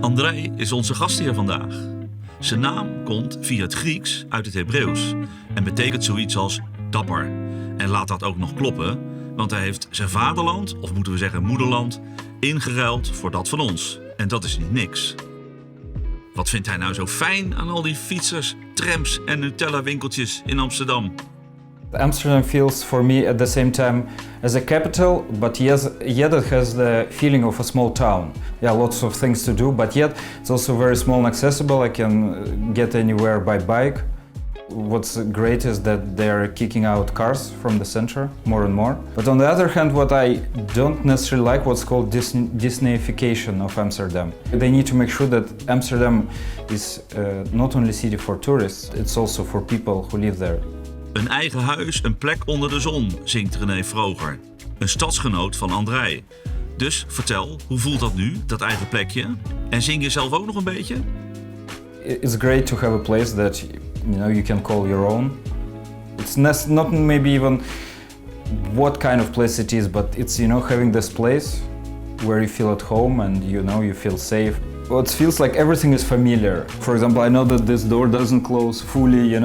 Andrey is onze gastheer vandaag. Zijn naam komt via het Grieks uit het Hebreeuws en betekent zoiets als dapper. En laat dat ook nog kloppen, want hij heeft zijn vaderland, of moeten we zeggen moederland, ingeruild voor dat van ons. En dat is niet niks. Wat vindt hij nou zo fijn aan al die fietsers, trams en Nutellawinkeltjes in Amsterdam? Amsterdam feels for me at the same time as a capital, but yet it has the feeling of a small town. Yeah, lots of things to do, but yet it's also very small and accessible. I can get anywhere by bike. What's great is that they're kicking out cars from the center more and more. But on the other hand, what I don't necessarily like what's called Disneyification of Amsterdam. They need to make sure that Amsterdam is not only a city for tourists, it's also for people who live there. Een eigen huis, een plek onder de zon, zingt René Vroger. Een stadsgenoot van Andrey. Dus vertel, hoe voelt dat nu, dat eigen plekje? En zing je zelf ook nog een beetje? It's great to have a place that you can call your own. It's not maybe even what kind of place it is, but it's having this place where you feel at home and you feel safe. Well, it feels like everything is familiar. For example, I know that this door doesn't close fully,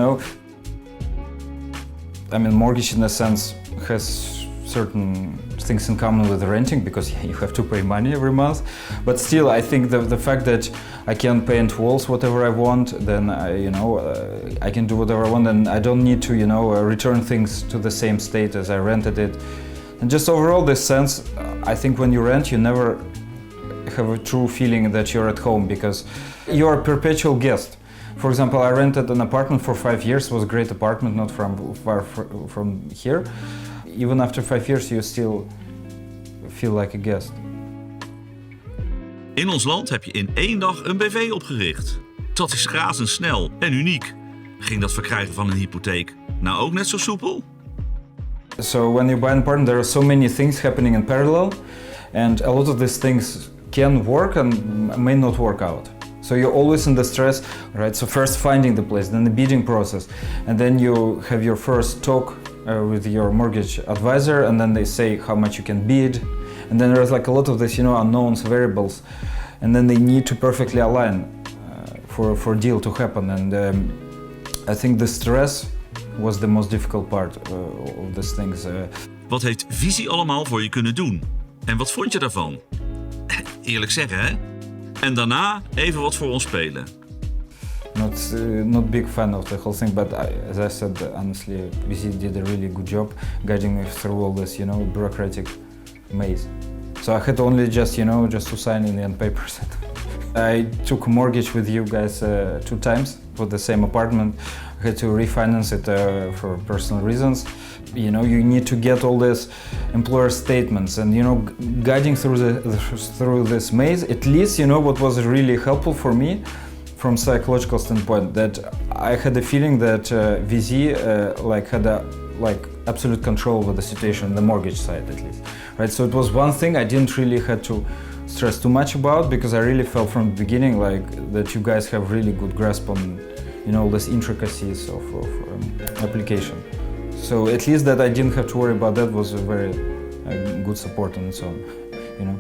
I mean, mortgage in a sense has certain things in common with renting because you have to pay money every month. But still, I think the fact that I can paint walls whatever I want, then I can do whatever I want, and I don't need to return things to the same state as I rented it. And just overall, this sense, I think when you rent, you never have a true feeling that you're at home because you're a perpetual guest. For example, I rented an apartment for 5 years. It was a great apartment, not far from here. Even after 5 years, you still feel like a guest. In ons land heb je in 1 dag een BV opgericht. Dat is razendsnel en uniek. Ging dat verkrijgen van een hypotheek nou ook net zo soepel? So when you buy an apartment, there are so many things happening in parallel. And a lot of these things can work and may not work out. So you're always in the stress, right? So first finding the place, then the bidding process, and then you have your first talk with your mortgage advisor, and then they say how much you can bid, and then there's like a lot of this, unknowns, variables, and then they need to perfectly align for a deal to happen. And I think the stress was the most difficult part of these things. Wat heeft Viisi allemaal voor je kunnen doen? En wat vond je daarvan? Eerlijk zeggen, hè? En daarna even wat voor ons spelen. Not big fan of the whole thing, but as I said, honestly, Viisi did a really good job guiding me through all this, bureaucratic maze. So I had only just to sign in the end papers. I took a mortgage with you guys 2 times for the same apartment. I had to refinance it for personal reasons. You need to get all these employer statements and guiding through this maze. At least what was really helpful for me from psychological standpoint, that I had the feeling that Viisi had absolute control over the situation, the mortgage side at least, right? So it was one thing I didn't really had to stress too much about because I really felt from the beginning that you guys have really good grasp on all these intricacies of application. So at least that I didn't have to worry about that was a very good support and so on,